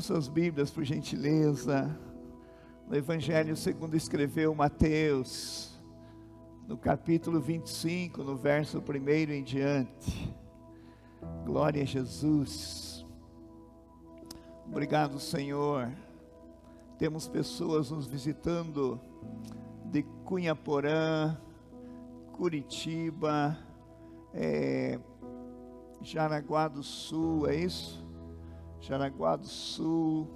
Suas Bíblias, por gentileza, no Evangelho segundo escreveu Mateus, no capítulo 25, no verso 1 em diante. Glória a Jesus. Obrigado, Senhor. Temos pessoas nos visitando de Cunhaporã, Curitiba, Jaraguá do Sul, é isso? Jaraguá do Sul,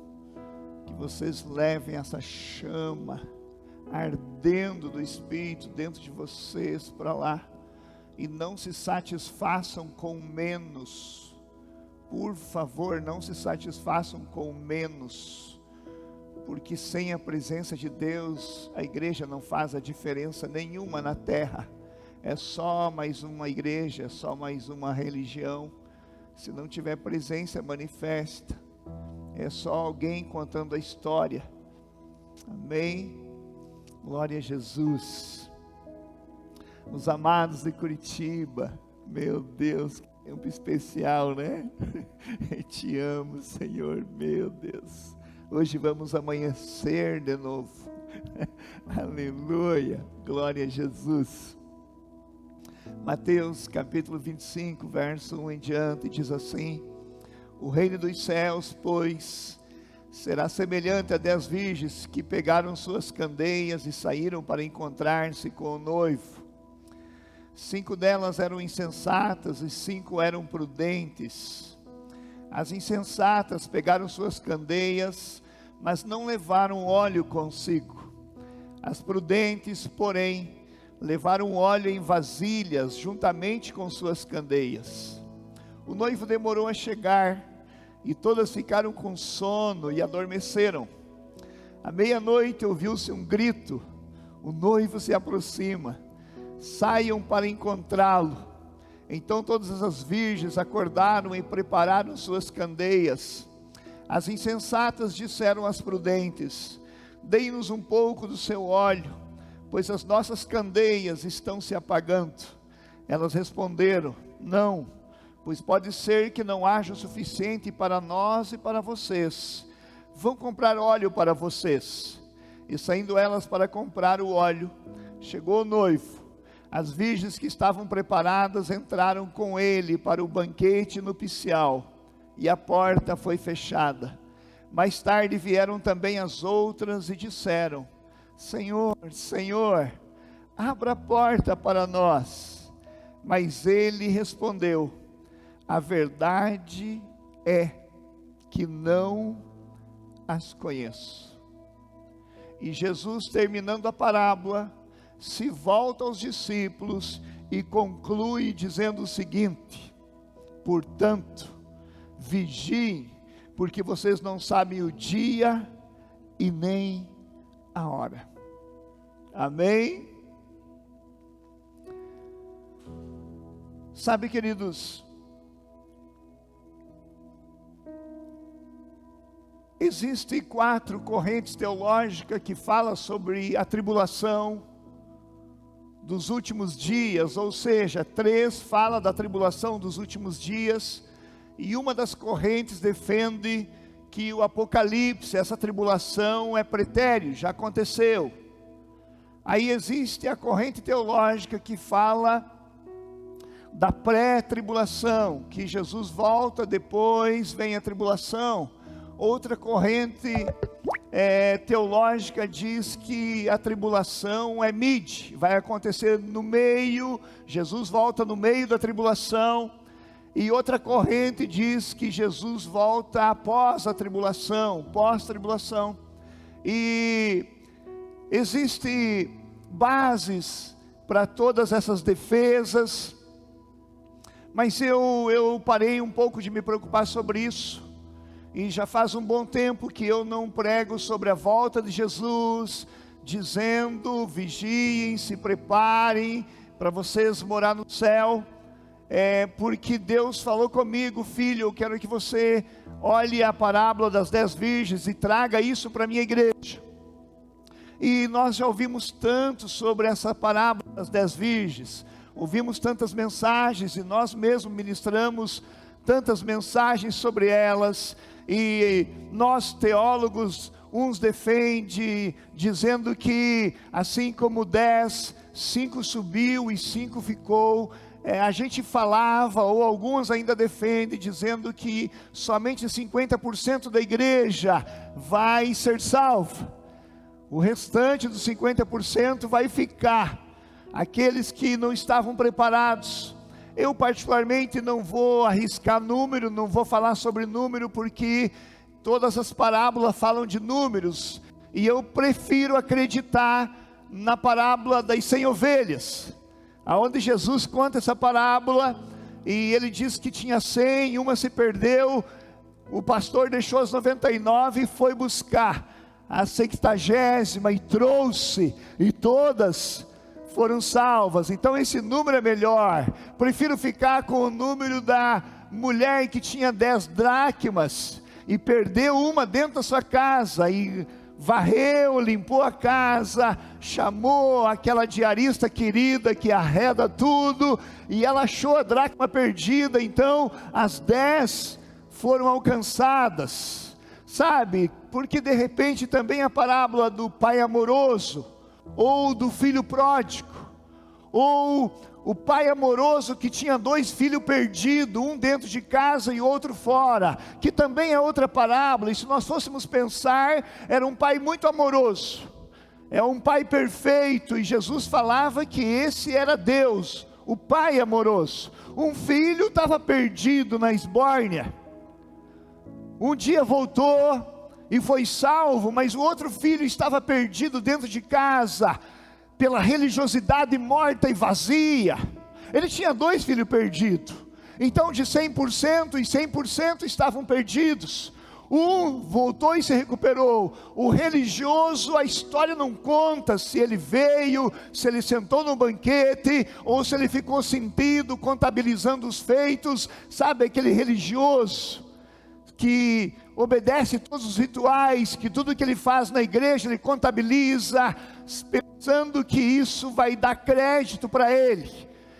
que vocês levem essa chama ardendo do Espírito dentro de vocês para lá, e não se satisfaçam com menos. Por favor, não se satisfaçam com menos, porque sem a presença de Deus, a igreja não faz a diferença nenhuma na terra. É só mais uma igreja, é só mais uma religião. Se não tiver presença manifesta, é só alguém contando a história. Amém? Glória a Jesus. Os amados de Curitiba, meu Deus, é um especial, né? Eu te amo, Senhor, meu Deus. Hoje vamos amanhecer de novo. Aleluia, glória a Jesus. Mateus capítulo 25, verso 1 em diante, diz assim: o reino dos céus, pois, será semelhante a 10 virgens que pegaram suas candeias e saíram para encontrar-se com o noivo. 5 delas eram insensatas e 5 eram prudentes. As insensatas pegaram suas candeias, mas não levaram óleo consigo. As prudentes, porém, levaram óleo em vasilhas, juntamente com suas candeias. O noivo demorou a chegar, e todas ficaram com sono e adormeceram. À meia-noite ouviu-se um grito: o noivo se aproxima, saiam para encontrá-lo. Então todas as virgens acordaram e prepararam suas candeias. As insensatas disseram às prudentes: dei-nos um pouco do seu óleo, pois as nossas candeias estão se apagando. Elas responderam: não, pois pode ser que não haja o suficiente para nós e para vocês. Vão comprar óleo para vocês. E saindo elas para comprar o óleo, chegou o noivo. As virgens que estavam preparadas entraram com ele para o banquete nupcial, e a porta foi fechada. Mais tarde vieram também as outras e disseram: Senhor, Senhor, abra a porta para nós. Mas ele respondeu: a verdade é que não as conheço. E Jesus, terminando a parábola, se volta aos discípulos e conclui dizendo o seguinte: portanto, vigiem, porque vocês não sabem o dia e nem a hora. Amém? Sabe, queridos, existem 4 correntes teológicas que falam sobre a tribulação dos últimos dias, ou seja, 3 fala da tribulação dos últimos dias, e uma das correntes defende que o Apocalipse, essa tribulação é pretérito, já aconteceu. Aí existe a corrente teológica que fala da pré-tribulação, que Jesus volta, depois vem a tribulação. Outra corrente teológica diz que a tribulação é vai acontecer no meio, Jesus volta no meio da tribulação. E outra corrente diz que Jesus volta após a tribulação, pós-tribulação. E existem bases para todas essas defesas, mas eu parei um pouco de me preocupar sobre isso. E já faz um bom tempo que eu não prego sobre a volta de Jesus, dizendo: vigiem, se preparem para vocês morar no céu. Porque Deus falou comigo: filho, eu quero que você olhe a parábola das 10 virgens e traga isso para a minha igreja. E nós já ouvimos tanto sobre essa parábola das 10 virgens, ouvimos tantas mensagens, e nós mesmos ministramos tantas mensagens sobre elas, e nós teólogos, uns defendem, dizendo que assim como 10, 5 subiu e 5 ficou. A gente falava, ou alguns ainda defendem, dizendo que somente 50% da igreja vai ser salva. O restante dos 50% vai ficar, aqueles que não estavam preparados. Eu particularmente não vou arriscar número, não vou falar sobre número, porque todas as parábolas falam de números, e eu prefiro acreditar na parábola das 100 ovelhas, aonde Jesus conta essa parábola, e ele diz que tinha 100, uma se perdeu, o pastor deixou as 99 e foi buscar a 60ª e trouxe, e todas foram salvas. Então esse número é melhor. Prefiro ficar com o número da mulher que tinha 10 dracmas e perdeu uma dentro da sua casa, e varreu, limpou a casa, chamou aquela diarista querida que arreda tudo, e ela achou a dracma perdida. Então as 10 foram alcançadas, sabe? Porque de repente também a parábola do pai amoroso, ou do filho pródigo, ou o pai amoroso que tinha 2 filhos perdidos, um dentro de casa e outro fora, que também é outra parábola. E se nós fôssemos pensar, era um pai muito amoroso, é um pai perfeito, e Jesus falava que esse era Deus, o pai amoroso. Um filho estava perdido na esbórnia, um dia voltou e foi salvo, mas o outro filho estava perdido dentro de casa, pela religiosidade morta e vazia. Ele tinha 2 filhos perdidos, então de 100%, e 100% estavam perdidos. Um voltou e se recuperou. O religioso, a história não conta se ele veio, se ele sentou no banquete, ou se ele ficou sentido, contabilizando os feitos. Sabe aquele religioso que obedece todos os rituais, que tudo que ele faz na igreja ele contabiliza, pensando que isso vai dar crédito para ele,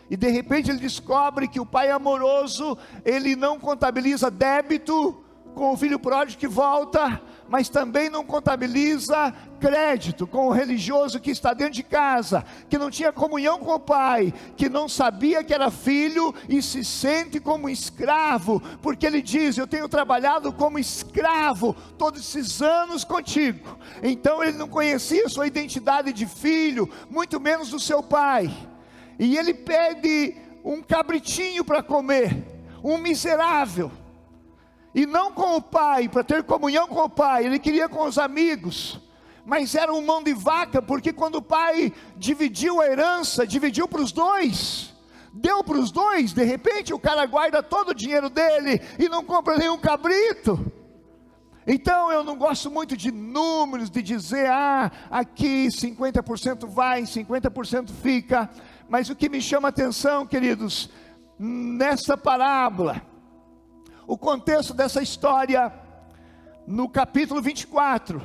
e de repente ele descobre que o pai amoroso, ele não contabiliza débito com o filho pródigo que volta, mas também não contabiliza crédito com o religioso que está dentro de casa, que não tinha comunhão com o pai, que não sabia que era filho e se sente como escravo, porque ele diz: eu tenho trabalhado como escravo todos esses anos contigo. Então ele não conhecia sua identidade de filho, muito menos do seu pai, e ele pede um cabritinho para comer, um miserável, e não com o pai, para ter comunhão com o pai. Ele queria com os amigos, mas era um mão de vaca, porque quando o pai dividiu a herança, dividiu para os 2, deu para os 2, de repente o cara guarda todo o dinheiro dele, e não compra nenhum cabrito. Então eu não gosto muito de números, de dizer, aqui 50% vai, 50% fica, mas o que me chama a atenção, queridos, nessa parábola, o contexto dessa história, no capítulo 24,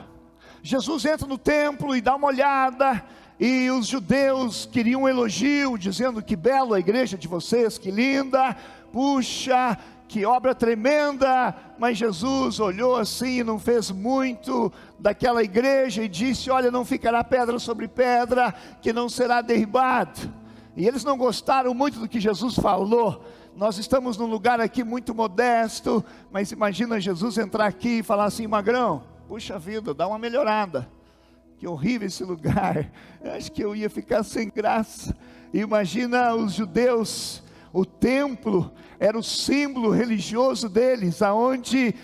Jesus entra no templo e dá uma olhada, e os judeus queriam um elogio, dizendo: que bela a igreja de vocês, que linda, puxa, que obra tremenda. Mas Jesus olhou assim e não fez muito daquela igreja, e disse: olha, não ficará pedra sobre pedra, que não será derribado. E eles não gostaram muito do que Jesus falou. Nós estamos num lugar aqui muito modesto, mas imagina Jesus entrar aqui e falar assim: magrão, puxa vida, dá uma melhorada, que horrível esse lugar, acho que eu ia ficar sem graça. Imagina os judeus, o templo era o símbolo religioso deles, aonde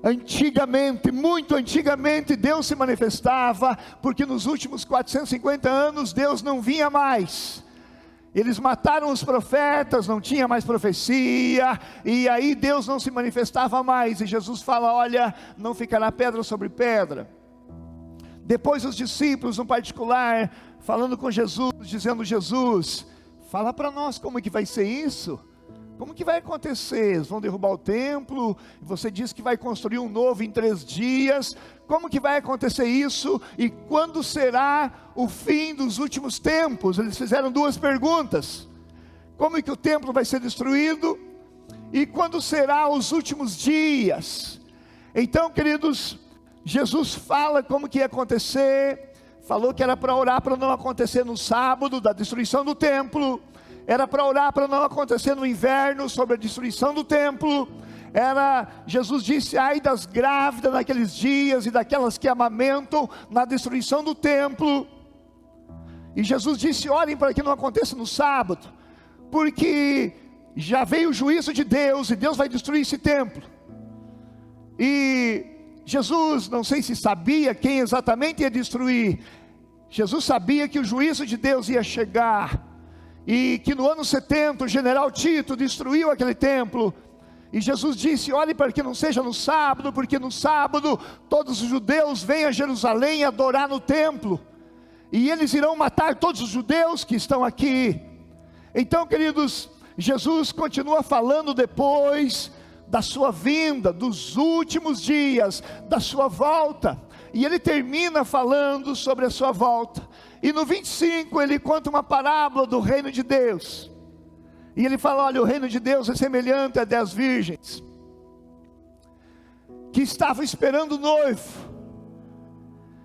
antigamente, muito antigamente, Deus se manifestava, porque nos últimos 450 anos Deus não vinha mais. Eles mataram os profetas, não tinha mais profecia, e aí Deus não se manifestava mais, e Jesus fala: olha, não ficará pedra sobre pedra. Depois os discípulos, no particular, falando com Jesus, dizendo: Jesus, fala para nós como que vai ser isso, como que vai acontecer? Eles vão derrubar o templo, você disse que vai construir um novo em 3 dias, como que vai acontecer isso? E quando será o fim dos últimos tempos? Eles fizeram 2 perguntas: como é que o templo vai ser destruído? e quando será os últimos dias. Então, queridos, Jesus fala como que ia acontecer, falou que era para orar para não acontecer no sábado da destruição do templo, era para orar para não acontecer no inverno sobre a destruição do templo. Jesus disse: ai das grávidas naqueles dias e daquelas que amamentam na destruição do templo. E Jesus disse: orem para que não aconteça no sábado, porque já veio o juízo de Deus e Deus vai destruir esse templo. E Jesus, não sei se sabia quem exatamente ia destruir, Jesus sabia que o juízo de Deus ia chegar, e que no ano 70 o general Tito destruiu aquele templo. E Jesus disse: olhe para que não seja no sábado, porque no sábado todos os judeus vêm a Jerusalém adorar no templo, e eles irão matar todos os judeus que estão aqui. Então, queridos, Jesus continua falando depois da sua vinda, dos últimos dias, da sua volta, e ele termina falando sobre a sua volta. E no 25 ele conta uma parábola do reino de Deus, e ele fala: olha, o reino de Deus é semelhante a 10 virgens, que estavam esperando o noivo,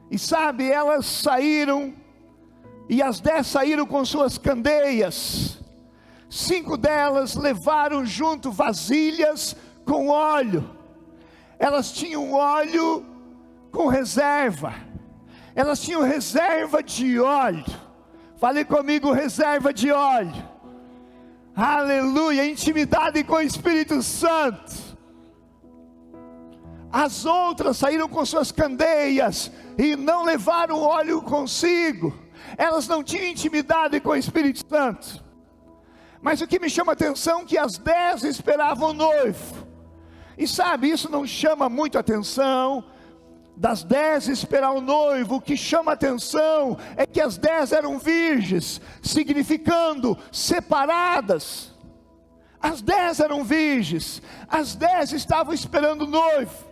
e sabe, elas saíram, e as 10 saíram com suas candeias, 5 delas levaram junto vasilhas com óleo, elas tinham óleo com reserva, elas tinham reserva de óleo. Fale comigo: reserva de óleo. Aleluia, intimidade com o Espírito Santo. As outras saíram com suas candeias e não levaram óleo consigo, elas não tinham intimidade com o Espírito Santo. Mas o que me chama a atenção é que as 10 esperavam o noivo. E sabe, isso não chama muito a atenção, das 10 esperar o noivo. O que chama a atenção é que as 10 eram virgens, significando separadas. As 10 eram virgens, as 10 estavam esperando o noivo.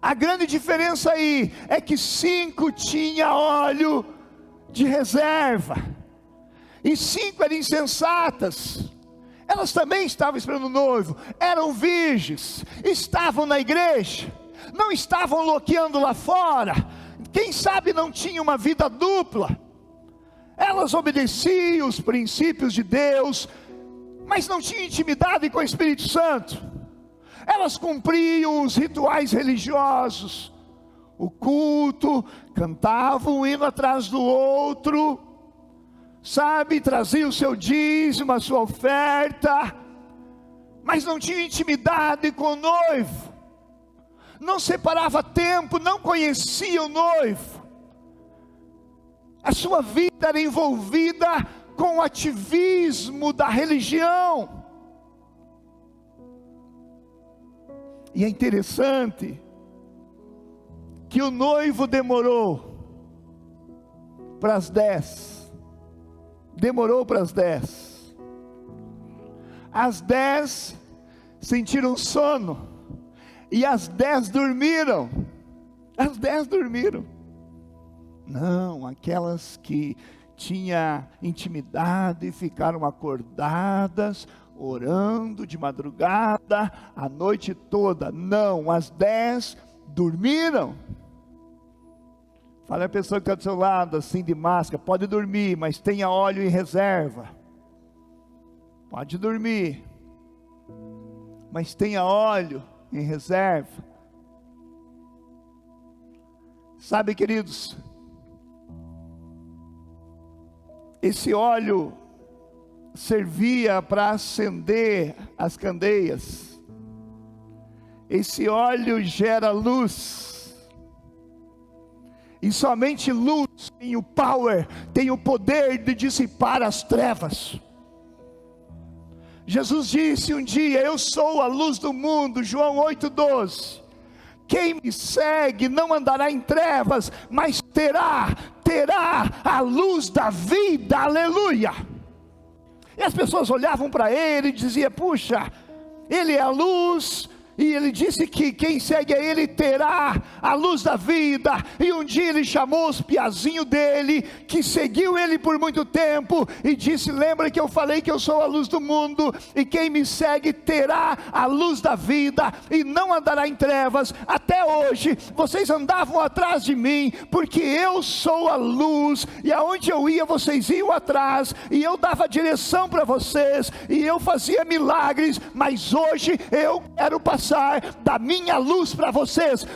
A grande diferença aí é que 5 tinha óleo de reserva, e 5 eram insensatas. Elas também estavam esperando o noivo, eram virgens, estavam na igreja, não estavam loqueando lá fora. Quem sabe não tinham uma vida dupla. Elas obedeciam os princípios de Deus, mas não tinham intimidade com o Espírito Santo. Elas cumpriam os rituais religiosos, o culto, cantavam um hino atrás do outro, sabe, traziam o seu dízimo, a sua oferta, mas não tinham intimidade com o noivo, não separava tempo, não conhecia o noivo. A sua vida era envolvida com o ativismo da religião. E é interessante que o noivo demorou para as 10. Demorou para as 10. As 10 sentiram sono, e as 10 dormiram. As 10 dormiram. Não, aquelas que tinham intimidade ficaram acordadas, orando de madrugada, a noite toda. Não, as 10 dormiram. Fala a pessoa que está do seu lado, assim, de máscara: pode dormir, mas tenha óleo em reserva. Pode dormir, mas tenha óleo em reserva. Sabe, queridos, esse óleo servia para acender as candeias. Esse óleo gera luz, e somente luz tem o power, tem o poder de dissipar as trevas. Jesus disse um dia: eu sou a luz do mundo, João 8,12. Quem me segue não andará em trevas, mas terá a luz da vida. Aleluia. E as pessoas olhavam para ele e diziam: puxa, ele é a luz, E ele disse que quem segue a ele terá a luz da vida. E um dia ele chamou os piazinhos dele, que seguiu ele por muito tempo, e disse: lembra que eu falei que eu sou a luz do mundo, e quem me segue terá a luz da vida, e não andará em trevas. Até hoje vocês andavam atrás de mim, porque eu sou a luz, e aonde eu ia vocês iam atrás, e eu dava direção para vocês, e eu fazia milagres. Mas hoje eu quero passar da minha luz para vocês.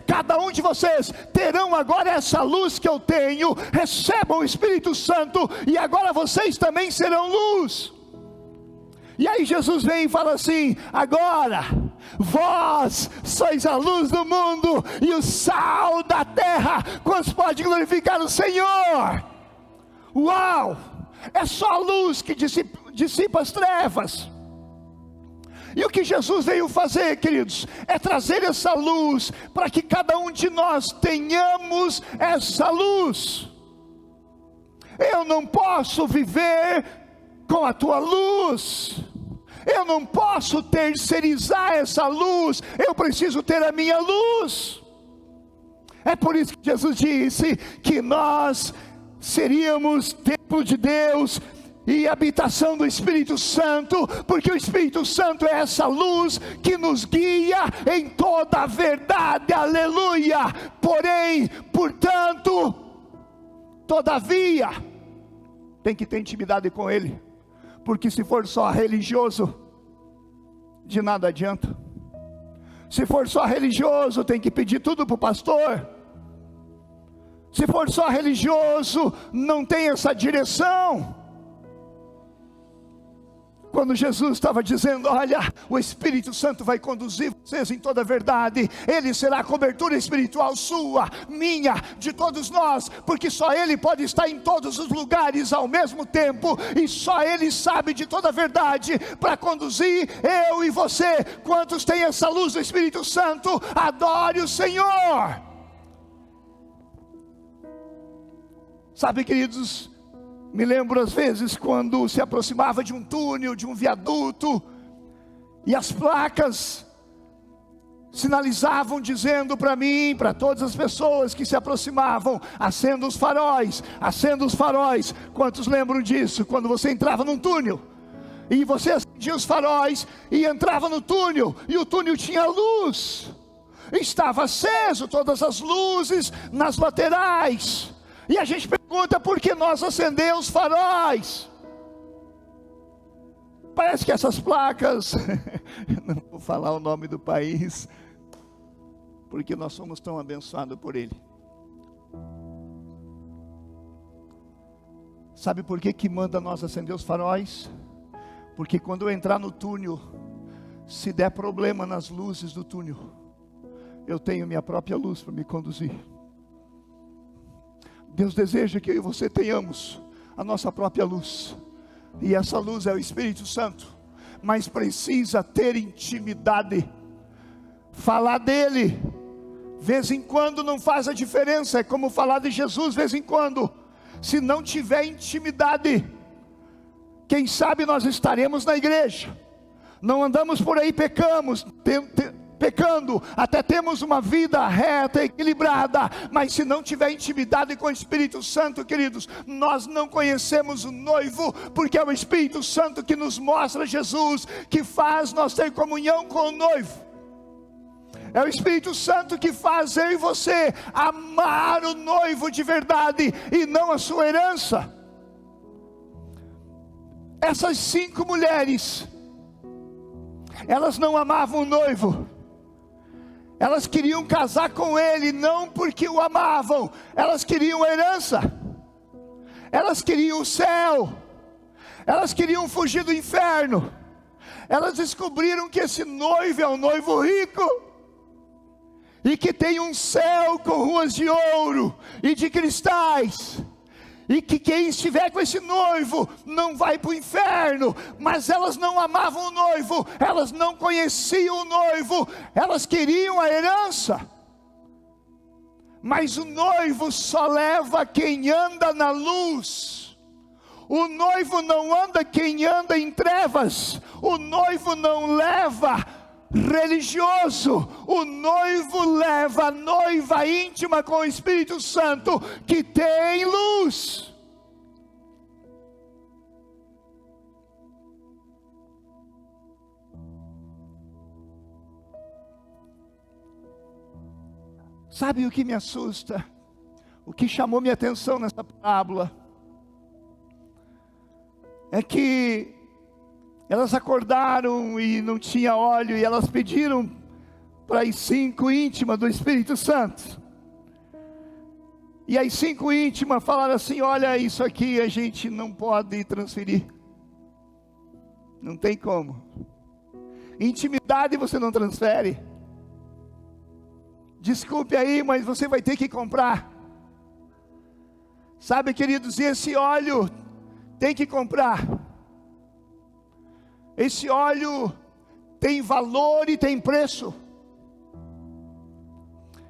Cada um de vocês terão agora essa luz que eu tenho. Recebam o Espírito Santo, e agora vocês também serão luz. E aí Jesus vem e fala assim: agora vós sois a luz do mundo e o sal da terra. Quantos podem glorificar o Senhor? Uau! É só a luz que dissipa as trevas. E o que Jesus veio fazer, queridos, é trazer essa luz, para que cada um de nós tenhamos essa luz. Eu não posso viver com a tua luz, eu não posso terceirizar essa luz, eu preciso ter a minha luz. É por isso que Jesus disse que nós seríamos templo de Deus e habitação do Espírito Santo, porque o Espírito Santo é essa luz que nos guia em toda a verdade, aleluia. Porém, portanto, todavia, tem que ter intimidade com Ele, porque se for só religioso, de nada adianta. Se for só religioso, tem que pedir tudo para o pastor. Se for só religioso, não tem essa direção. Quando Jesus estava dizendo: olha, o Espírito Santo vai conduzir vocês em toda a verdade, Ele será a cobertura espiritual sua, minha, de todos nós, porque só Ele pode estar em todos os lugares ao mesmo tempo, e só Ele sabe de toda a verdade, para conduzir eu e você. Quantos têm essa luz do Espírito Santo? Adore o Senhor. Sabe, queridos, me lembro às vezes quando se aproximava de um túnel, de um viaduto, e as placas sinalizavam dizendo para mim, para todas as pessoas que se aproximavam: acenda os faróis, acenda os faróis. Quantos lembram disso? Quando você entrava num túnel, e você acendia os faróis, e entrava no túnel, e o túnel tinha luz, estava aceso, todas as luzes nas laterais. E a gente pergunta: por que nós acendemos os faróis? Parece que essas placas, não vou falar o nome do país, porque nós somos tão abençoados por Ele. Sabe por que manda nós acender os faróis? Porque quando eu entrar no túnel, se der problema nas luzes do túnel, eu tenho minha própria luz para me conduzir. Deus deseja que eu e você tenhamos a nossa própria luz, e essa luz é o Espírito Santo, mas precisa ter intimidade. Falar dele, vez em quando, não faz a diferença, é como falar de Jesus vez em quando. Se não tiver intimidade, quem sabe nós estaremos na igreja, não andamos por aí, pecando, até temos uma vida reta, equilibrada, mas se não tiver intimidade com o Espírito Santo, queridos, nós não conhecemos o noivo, porque é o Espírito Santo que nos mostra Jesus, que faz nós ter comunhão com o noivo. É o Espírito Santo que faz eu e você amar o noivo de verdade, e não a sua herança. Essas 5 mulheres, elas não amavam o noivo, elas queriam casar com ele, não porque o amavam, elas queriam a herança, elas queriam o céu, elas queriam fugir do inferno. Elas descobriram que esse noivo é um noivo rico, e que tem um céu com ruas de ouro e de cristais, e que quem estiver com esse noivo não vai para o inferno. Mas elas não amavam o noivo, elas não conheciam o noivo, elas queriam a herança. Mas o noivo só leva quem anda na luz. O noivo não anda quem anda em trevas. O noivo não leva religioso, o noivo leva a noiva íntima com o Espírito Santo, que tem luz. Sabe o que me assusta? O que chamou minha atenção nessa parábola é que elas acordaram e não tinha óleo, e elas pediram para as 5 íntimas do Espírito Santo. E as 5 íntimas falaram assim: olha, isso aqui a gente não pode transferir. Não tem como. Intimidade você não transfere. Desculpe aí, mas você vai ter que comprar. Sabe, queridos, e esse óleo tem que comprar. Esse óleo tem valor e tem preço.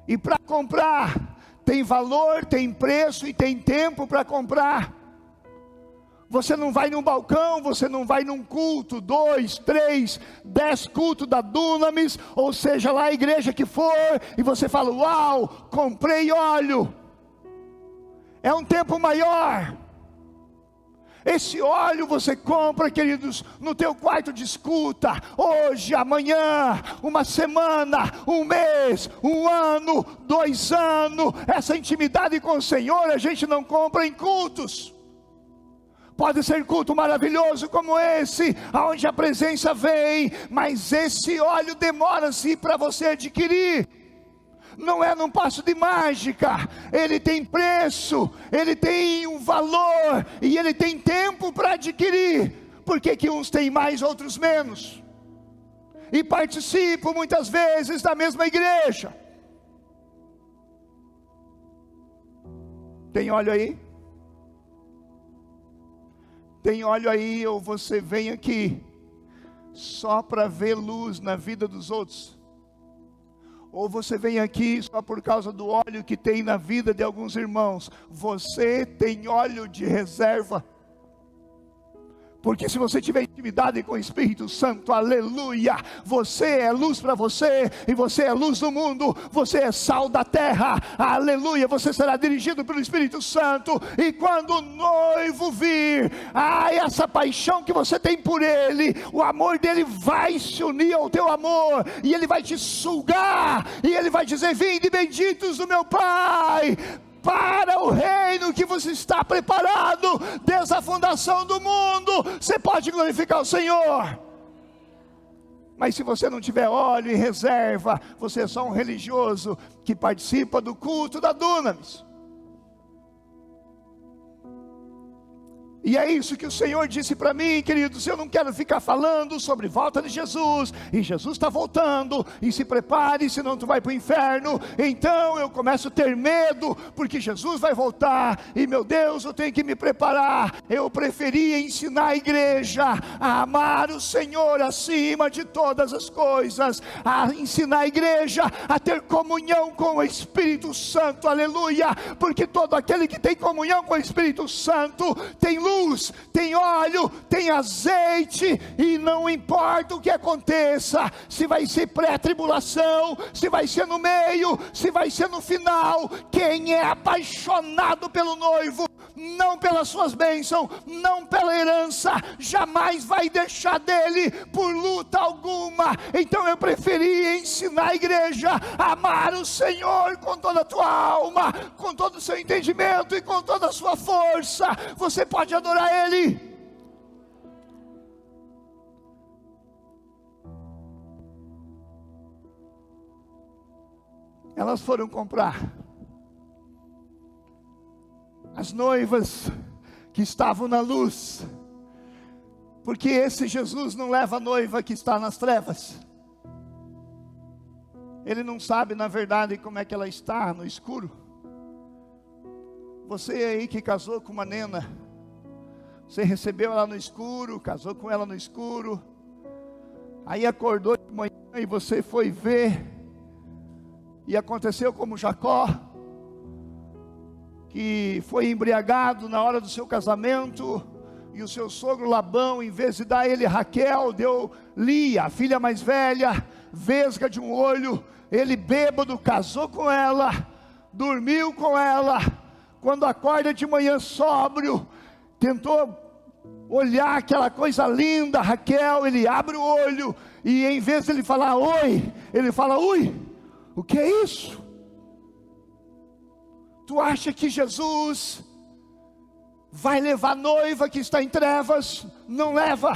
E para comprar, tem valor, tem preço e tem tempo para comprar. Você não vai num balcão, você não vai num culto, 2, 3, 10 cultos da Dunamis, ou seja, lá a igreja que for, e você fala: uau, comprei óleo. É um tempo maior. Esse óleo você compra, queridos, no teu quarto de escuta, hoje, amanhã, uma semana, um mês, um ano, 2 anos. Essa intimidade com o Senhor a gente não compra em cultos. Pode ser culto maravilhoso como esse, onde a presença vem, mas esse óleo demora-se para você adquirir. Não é num passo de mágica. Ele tem preço, ele tem um valor, e ele tem tempo para adquirir. Por que que uns têm mais, outros menos? E participam muitas vezes da mesma igreja. Tem óleo aí? Tem óleo aí, ou você vem aqui só para ver luz na vida dos outros? Ou você vem aqui só por causa do óleo que tem na vida de alguns irmãos? Você tem óleo de reserva. Porque se você tiver intimidade com o Espírito Santo, aleluia, você é luz para você, e você é luz do mundo, você é sal da terra, aleluia, você será dirigido pelo Espírito Santo. E quando o noivo vir, essa paixão que você tem por ele, o amor dele vai se unir ao teu amor, e ele vai te sugar, e ele vai dizer: vinde benditos do meu Pai, para o reino que você está preparado desde a fundação do mundo. Você pode glorificar o Senhor. Mas se você não tiver óleo em reserva, você é só um religioso que participa do culto da Dunamis. E é isso que o Senhor disse para mim, queridos. Eu não quero ficar falando sobre volta de Jesus, e Jesus está voltando, e se prepare, senão tu vai para o inferno. Então eu começo a ter medo, porque Jesus vai voltar, e meu Deus, eu tenho que me preparar. Eu preferia ensinar a igreja a amar o Senhor acima de todas as coisas, a ensinar a igreja a ter comunhão com o Espírito Santo, aleluia, porque todo aquele que tem comunhão com o Espírito Santo tem luz, tem óleo, tem azeite, e não importa o que aconteça, se vai ser pré-tribulação, se vai ser no meio, se vai ser no final, quem é apaixonado pelo noivo, não pelas suas bênçãos, não pela herança, jamais vai deixar dele por luta alguma. Então eu preferi ensinar a igreja a amar o Senhor com toda a tua alma, com todo o seu entendimento e com toda a sua força. Você pode adorar Ele. Elas foram comprar. As noivas que estavam na luz, porque esse Jesus não leva a noiva que está nas trevas. Ele não sabe na verdade como é que ela está no escuro. Você aí que casou com uma nena, você recebeu ela no escuro, casou com ela no escuro, aí acordou de manhã e você foi ver, e aconteceu como Jacó, que foi embriagado na hora do seu casamento, e o seu sogro Labão, em vez de dar ele Raquel, deu Lia, a filha mais velha. vesga de um olho, ele bêbado casou com ela, dormiu com ela, quando acorda de manhã sóbrio, tentou olhar aquela coisa linda, Raquel, ele abre o olho, e em vez de ele falar oi, ele fala ui, o que é isso? Tu acha que Jesus vai levar a noiva que está em trevas? Não leva.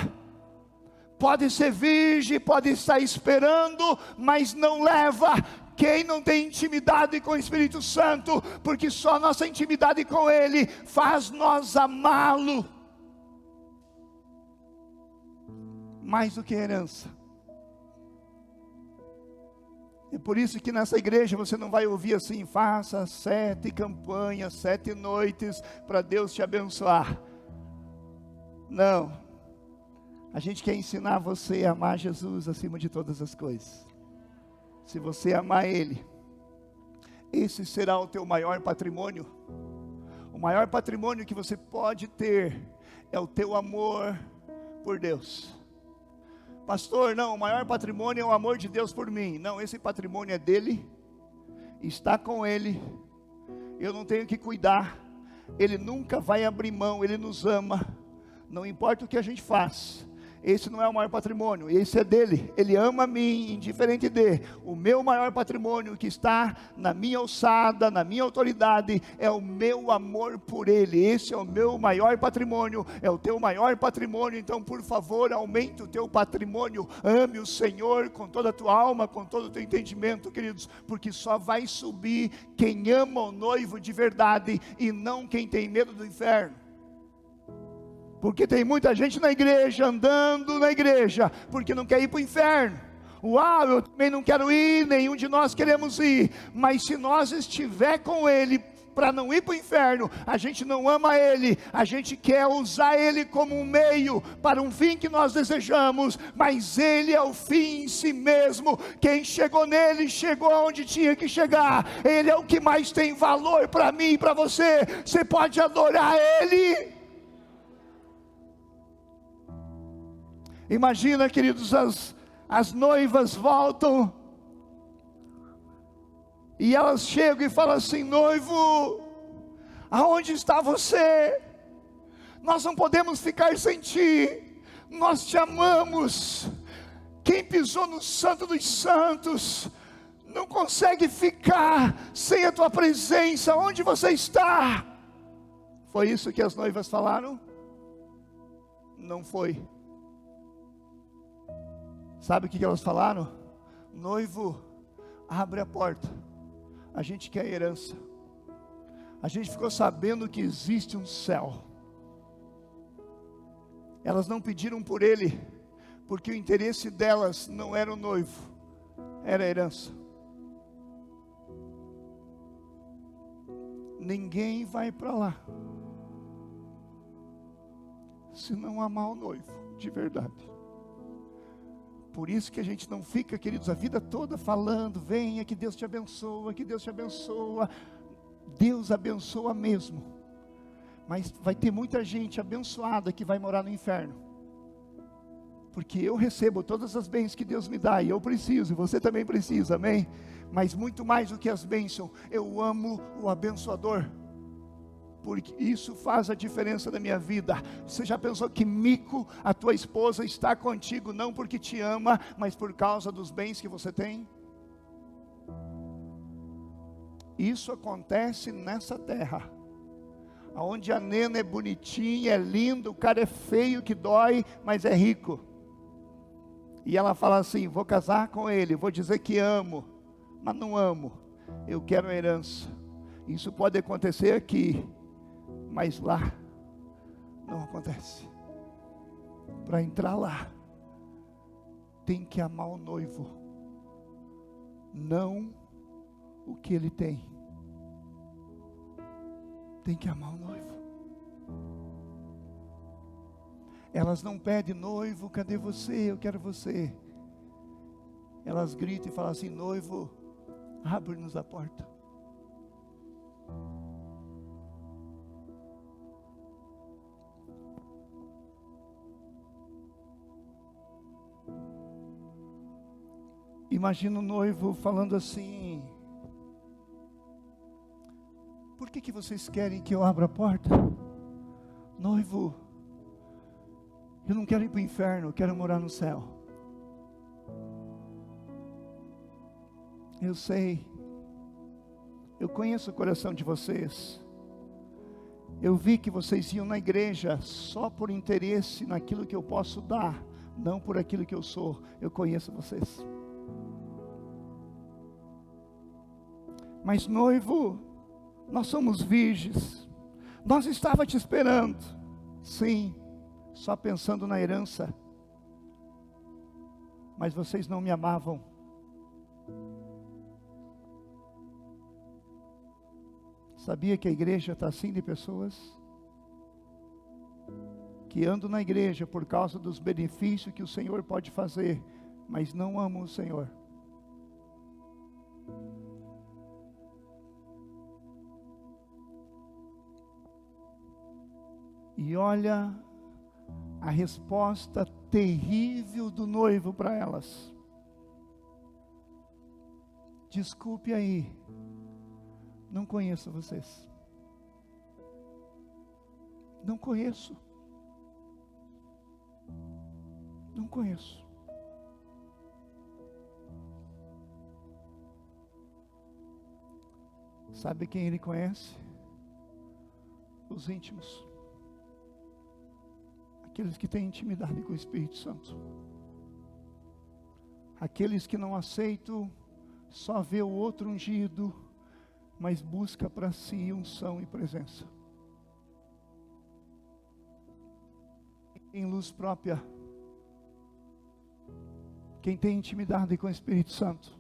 Pode ser virgem, pode estar esperando, mas não leva. Quem não tem intimidade com o Espírito Santo, porque só nossa intimidade com Ele faz nós amá-lo mais do que herança. É por isso que nessa igreja você não vai ouvir assim: faça 7 campanhas, 7 noites para Deus te abençoar. Não, a gente quer ensinar você a amar Jesus acima de todas as coisas. Se você amar Ele, esse será o teu maior patrimônio. O maior patrimônio que você pode ter é o teu amor por Deus. Pastor, não, o maior patrimônio é o amor de Deus por mim. Não, esse patrimônio é dele, está com Ele, eu não tenho que cuidar, Ele nunca vai abrir mão, Ele nos ama, não importa o que a gente faz. Esse não é o maior patrimônio, esse é dele. Ele ama a mim, indiferente de. O meu maior patrimônio que está na minha alçada, na minha autoridade, é o meu amor por Ele. Esse é o meu maior patrimônio, é o teu maior patrimônio. Então, por favor, aumente o teu patrimônio. Ame o Senhor com toda a tua alma, com todo o teu entendimento, queridos, porque só vai subir quem ama o noivo de verdade, e não quem tem medo do inferno. Porque tem muita gente na igreja, andando na igreja, porque não quer ir para o inferno. Uau, eu também não quero ir, nenhum de nós queremos ir. Mas se nós estiver com Ele, para não ir para o inferno, a gente não ama Ele, a gente quer usar Ele como um meio, para um fim que nós desejamos, mas Ele é o fim em si mesmo. Quem chegou nele, chegou aonde tinha que chegar. Ele é o que mais tem valor para mim e para você. Você pode adorar Ele. Imagina, queridos, as noivas voltam, e elas chegam e falam assim: noivo, aonde está você? Nós não podemos ficar sem ti, nós te amamos. Quem pisou no Santo dos Santos não consegue ficar sem a tua presença. Onde você está? Foi isso que as noivas falaram? Não foi. Sabe o que elas falaram? Noivo, abre a porta, a gente quer herança. A gente ficou sabendo que existe um céu. Elas não pediram por ele, porque o interesse delas não era o noivo, era a herança. Ninguém vai para lá se não amar o noivo de verdade. Por isso que a gente não fica, queridos, a vida toda falando: venha que Deus te abençoa, que Deus te abençoa. Deus abençoa mesmo, mas vai ter muita gente abençoada que vai morar no inferno. Porque eu recebo todas as bênçãos que Deus me dá, e eu preciso, e você também precisa, amém? Mas muito mais do que as bênçãos, eu amo o abençoador, porque isso faz a diferença na minha vida. Você já pensou que Mico, a tua esposa, está contigo não porque te ama, mas por causa dos bens que você tem? Isso acontece nessa terra, onde a nena é bonitinha, é linda, o cara é feio que dói, mas é rico. E ela fala assim: vou casar com ele, vou dizer que amo, mas não amo, eu quero a herança. Isso pode acontecer aqui, mas lá não acontece. Para entrar lá, tem que amar o noivo, não o que ele tem. Tem que amar o noivo. Elas não pedem: noivo, cadê você? Eu quero você. Elas gritam e falam assim: noivo, abre-nos a porta. imagino o noivo falando assim: por que vocês querem que eu abra a porta? Noivo, eu não quero ir para o inferno, eu quero morar no céu. Eu sei, eu conheço o coração de vocês. Eu vi que vocês iam na igreja só por interesse naquilo que eu posso dar, não por aquilo que eu sou. Eu conheço vocês. Mas noivo, nós somos virgens. Nós estava te esperando. Sim, só pensando na herança. Mas vocês não me amavam. Sabia que a igreja está assim de pessoas? Que andam na igreja por causa dos benefícios que o Senhor pode fazer, mas não amam o Senhor. E olha a resposta terrível do noivo para elas. Desculpe aí, não conheço vocês. Não conheço. Não conheço. Sabe quem ele conhece? Os íntimos. Aqueles que têm intimidade com o Espírito Santo. Aqueles que não aceitam só ver o outro ungido, mas busca para si unção e presença. Em luz própria. Quem tem intimidade com o Espírito Santo.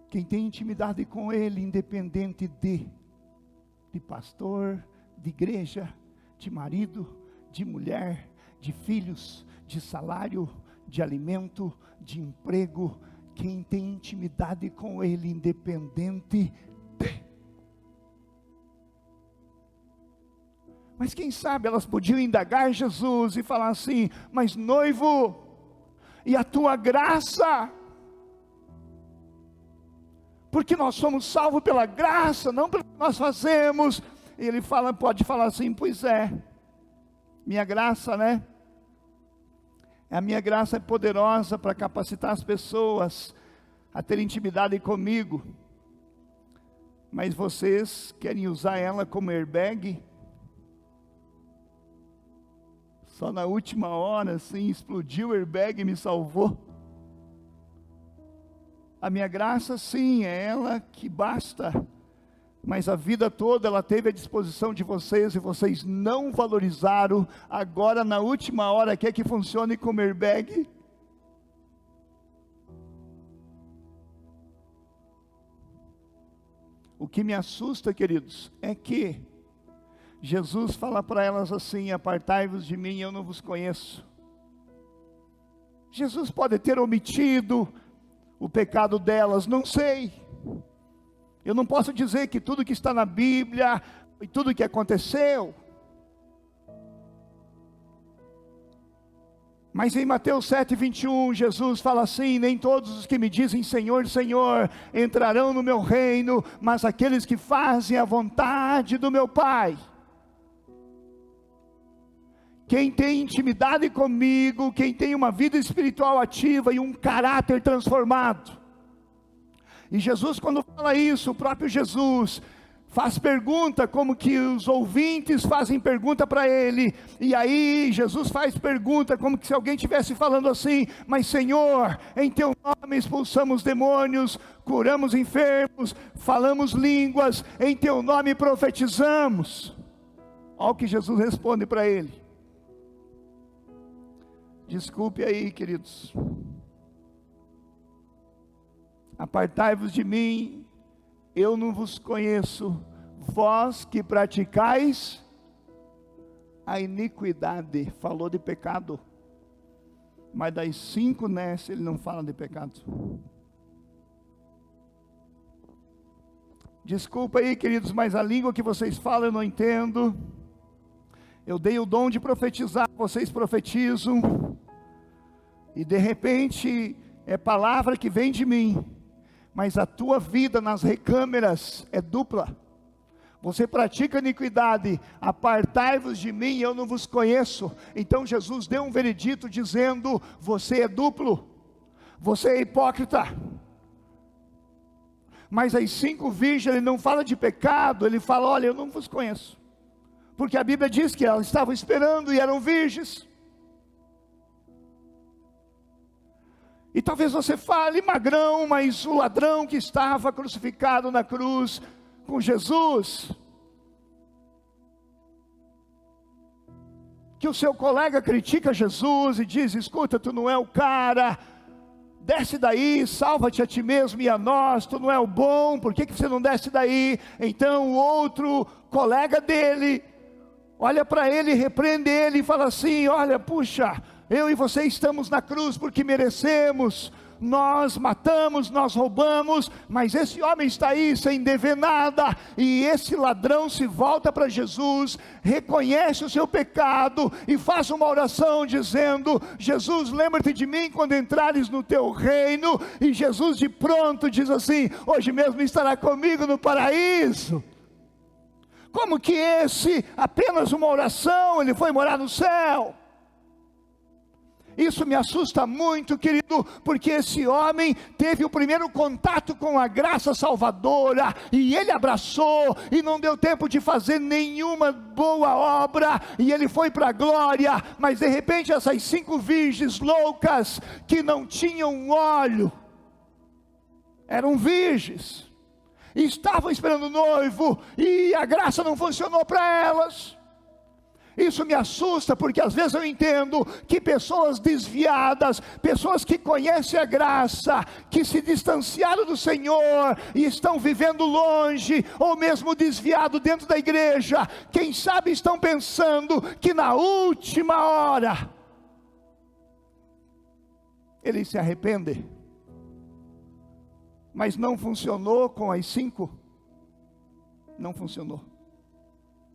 Quem tem intimidade com Ele, independente de pastor, de igreja, de marido, de mulher, de filhos, de salário, de alimento, de emprego. Quem tem intimidade com Ele, independente de. Mas quem sabe elas podiam indagar Jesus e falar assim: mas noivo, e a tua graça? Porque nós somos salvos pela graça, não pelo que nós fazemos. E ele pode falar assim: pois é, minha graça, né? A minha graça é poderosa para capacitar as pessoas a ter intimidade comigo. Mas vocês querem usar ela como airbag? Só na última hora, assim, explodiu o airbag e me salvou. A minha graça, sim, é ela que basta. Mas a vida toda ela teve à disposição de vocês e vocês não valorizaram. Agora na última hora quer que funcione como airbag? O que me assusta, queridos, é que Jesus fala para elas assim: apartai-vos de mim, eu não vos conheço. Jesus pode ter omitido o pecado delas, não sei. Eu não posso dizer que tudo que está na Bíblia e tudo que aconteceu. Mas em Mateus 7:21, Jesus fala assim: nem todos os que me dizem Senhor, Senhor, entrarão no meu reino, mas aqueles que fazem a vontade do meu Pai. Quem tem intimidade comigo, quem tem uma vida espiritual ativa e um caráter transformado. E Jesus, quando fala isso, o próprio Jesus faz pergunta, como que os ouvintes fazem pergunta para ele. E aí Jesus faz pergunta, como que se alguém estivesse falando assim: mas Senhor, em teu nome expulsamos demônios, curamos enfermos, falamos línguas, em teu nome profetizamos. Olha o que Jesus responde para ele. Desculpe aí, queridos. Apartai-vos de mim, eu não vos conheço, vós que praticais a iniquidade. Falou de pecado, mas das 5 nessa ele não fala de pecado. Desculpa aí, queridos, mas a língua que vocês falam eu não entendo. Eu dei o dom de profetizar, vocês profetizam, E de repente, é palavra que vem de mim, mas a tua vida nas recâmeras é dupla. Você pratica iniquidade, apartai-vos de mim, eu não vos conheço. Então Jesus deu um veredito dizendo: você é duplo, você é hipócrita. Mas as 5 virgens, ele não fala de pecado, ele fala: olha, eu não vos conheço. Porque a Bíblia diz que elas estavam esperando e eram virgens. E talvez você fale: magrão, mas o ladrão que estava crucificado na cruz com Jesus, que o seu colega critica Jesus e diz: escuta, tu não é o cara, desce daí, salva-te a ti mesmo e a nós, tu não é o bom, por que você não desce daí? Então o outro colega dele olha para ele, repreende ele e fala assim: olha, puxa, eu e você estamos na cruz porque merecemos, nós matamos, nós roubamos, mas esse homem está aí sem dever nada. E esse ladrão se volta para Jesus, reconhece o seu pecado e faz uma oração dizendo: Jesus, lembra-te de mim quando entrares no teu reino. E Jesus de pronto diz assim: hoje mesmo estará comigo no paraíso. Como que esse, apenas uma oração, ele foi morar no céu? Isso me assusta muito, querido, porque esse homem teve o primeiro contato com a graça salvadora, e ele abraçou, e não deu tempo de fazer nenhuma boa obra, e ele foi para a glória. Mas de repente essas 5 virgens loucas, que não tinham óleo, eram virgens, e estavam esperando o noivo, e a graça não funcionou para elas. Isso me assusta, porque às vezes eu entendo que pessoas desviadas, pessoas que conhecem a graça, que se distanciaram do Senhor e estão vivendo longe, ou mesmo desviado dentro da igreja, quem sabe estão pensando que na última hora ele se arrepende. Mas não funcionou com as 5. Não funcionou.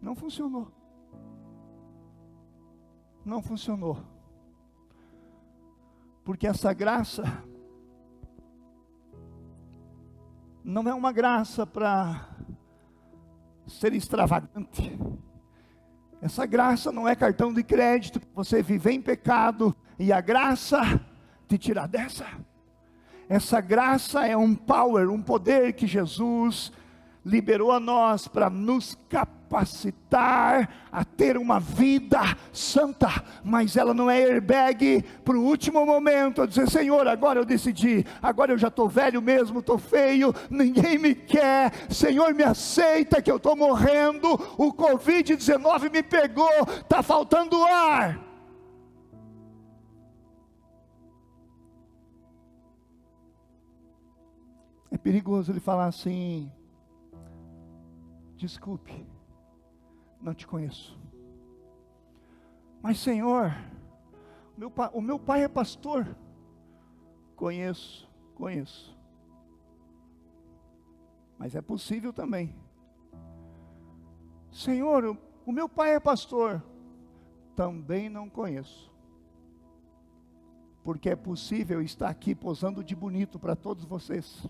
Não funcionou. Não funcionou. Porque essa graça não é uma graça para ser extravagante. Essa graça não é cartão de crédito para você viver em pecado e a graça te tirar dessa. Essa graça é um power, um poder que Jesus liberou a nós para nos capacitar a ter uma vida santa. Mas ela não é airbag para o último momento, a dizer: Senhor, agora eu decidi, agora eu já estou velho mesmo, estou feio, ninguém me quer, Senhor me aceita que eu estou morrendo, o Covid-19 me pegou, está faltando ar. É perigoso ele falar assim: desculpe, não te conheço. Mas Senhor, o meu pai é pastor. Conheço. Mas é possível também. Senhor, o meu pai é pastor. Também não conheço. Porque é possível estar aqui posando de bonito para todos vocês,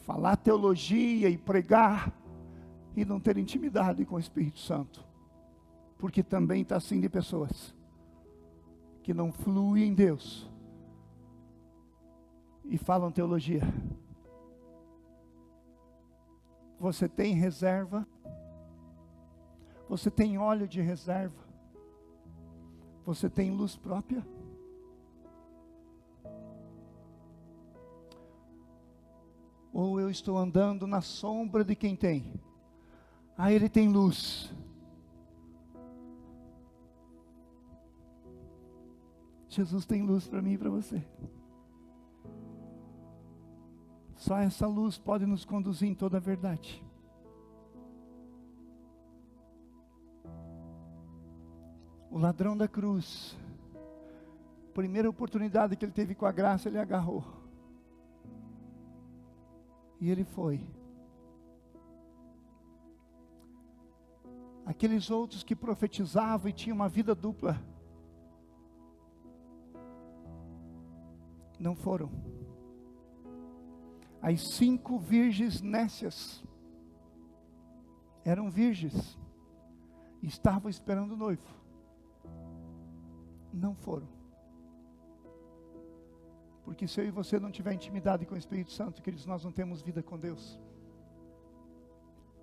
falar teologia e pregar, e não ter intimidade com o Espírito Santo. Porque também está assim de pessoas que não fluem em Deus e falam teologia. Você tem reserva? Você tem óleo de reserva? Você tem luz própria? Ou eu estou andando na sombra de quem tem? Ah, ele tem luz. Jesus tem luz para mim e para você. Só essa luz pode nos conduzir em toda a verdade. O ladrão da cruz, primeira oportunidade que ele teve com a graça, ele agarrou. E ele foi. Aqueles outros que profetizavam e tinham uma vida dupla, Não foram. As 5 virgens nécias eram virgens, estavam esperando o noivo. Não foram. Porque se eu e você não tiver intimidade com o Espírito Santo, queridos, nós não temos vida com Deus.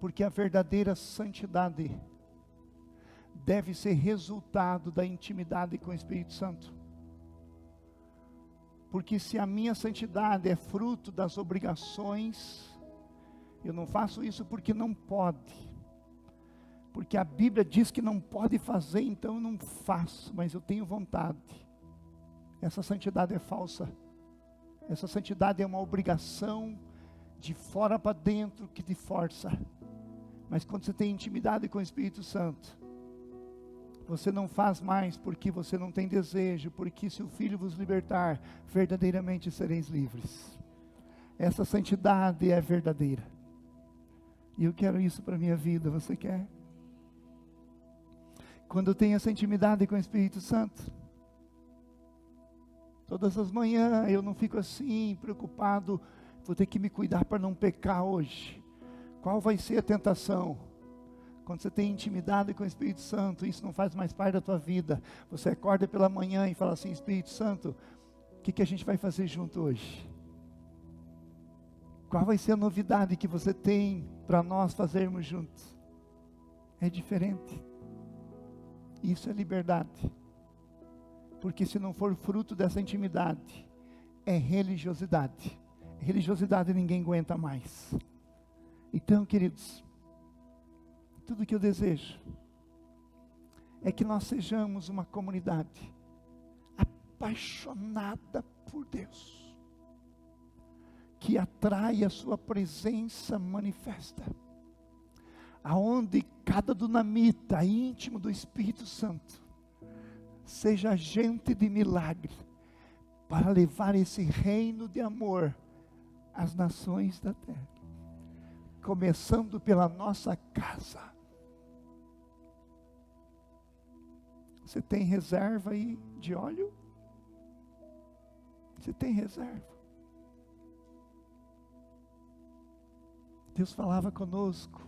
Porque a verdadeira santidade deve ser resultado da intimidade com o Espírito Santo. Porque se a minha santidade é fruto das obrigações, eu não faço isso porque não pode. Porque a Bíblia diz que não pode fazer, então eu não faço, mas eu tenho vontade. Essa santidade é falsa. Essa santidade é uma obrigação de fora para dentro que te força. Mas quando você tem intimidade com o Espírito Santo, você não faz mais porque você não tem desejo, porque se o Filho vos libertar, verdadeiramente sereis livres. Essa santidade é verdadeira. E eu quero isso para a minha vida, você quer? Quando eu tenho essa intimidade com o Espírito Santo, todas as manhãs eu não fico assim, preocupado, vou ter que me cuidar para não pecar hoje. Qual vai ser a tentação? Quando você tem intimidade com o Espírito Santo, isso não faz mais parte da tua vida. Você acorda pela manhã e fala assim: Espírito Santo, o que a gente vai fazer junto hoje? Qual vai ser a novidade que você tem para nós fazermos juntos? É diferente. Isso é liberdade. Porque se não for fruto dessa intimidade, é religiosidade. Religiosidade ninguém aguenta mais. Então, queridos, tudo que eu desejo é que nós sejamos uma comunidade apaixonada por Deus, que atrai a sua presença manifesta, aonde cada dunamita íntimo do Espírito Santo seja agente de milagre, para levar esse reino de amor às nações da terra, começando pela nossa casa. Você tem reserva aí de óleo? Você tem reserva? Deus falava conosco.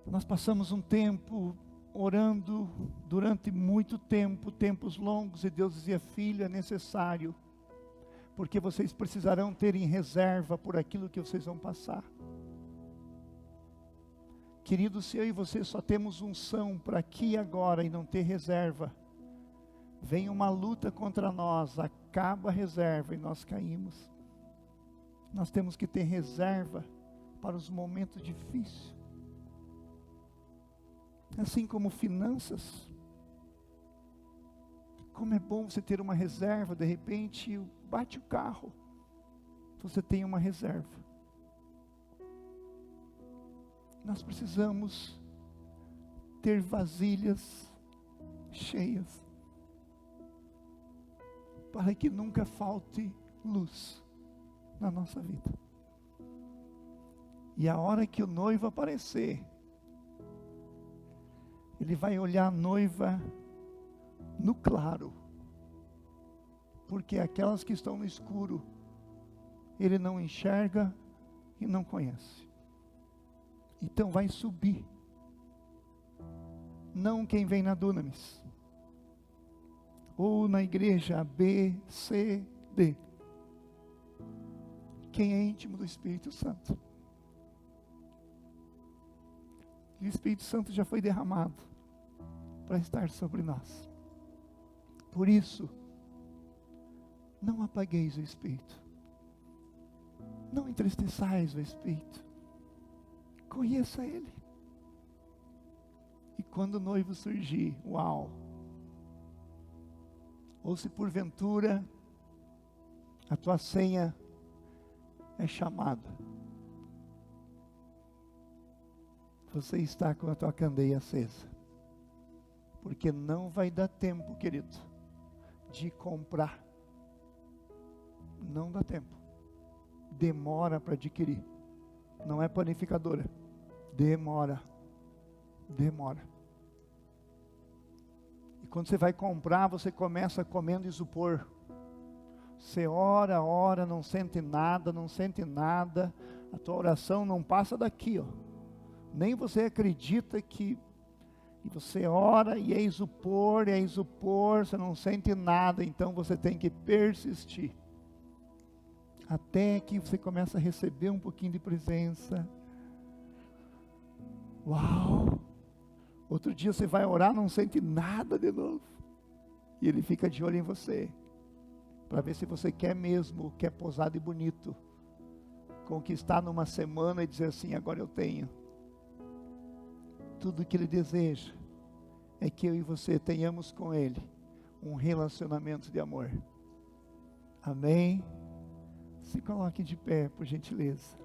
Nós passamos um tempo orando durante muito tempo, tempos longos, e Deus dizia: filho, é necessário, porque vocês precisarão ter em reserva por aquilo que vocês vão passar. Querido, se eu e você só temos unção para aqui e agora e não ter reserva, vem uma luta contra nós, acaba a reserva e nós caímos. Nós temos que ter reserva para os momentos difíceis. Assim como finanças. Como é bom você ter uma reserva, de repente bate o carro, você tem uma reserva. Nós precisamos ter vasilhas cheias, para que nunca falte luz na nossa vida. E a hora que o noivo aparecer, ele vai olhar a noiva no claro, porque aquelas que estão no escuro, ele não enxerga e não conhece. Então vai subir, não quem vem na Dunamis, ou na igreja B, C, D, quem é íntimo do Espírito Santo. E o Espírito Santo já foi derramado para estar sobre nós. Por isso, não apagueis o Espírito, não entristeçais o Espírito, conheça Ele. E quando o noivo surgir, uau! Ou se porventura a tua senha é chamada, você está com a tua candeia acesa, porque não vai dar tempo, querido, de comprar. Não dá tempo. Demora para adquirir. Não é panificadora. Demora. Quando você vai comprar, você começa comendo isopor. Você ora, ora, não sente nada, não sente nada. A tua oração não passa daqui, ó. Nem você acredita que... E você ora e é isopor, você não sente nada. Então você tem que persistir. Até que você começa a receber um pouquinho de presença. Uau! Outro dia você vai orar, não sente nada de novo. E ele fica de olho em você. Para ver se você quer mesmo, quer posado e bonito. Conquistar numa semana e dizer assim, agora eu tenho. Tudo que ele deseja é que eu e você tenhamos com ele um relacionamento de amor. Amém? Se coloque de pé, por gentileza.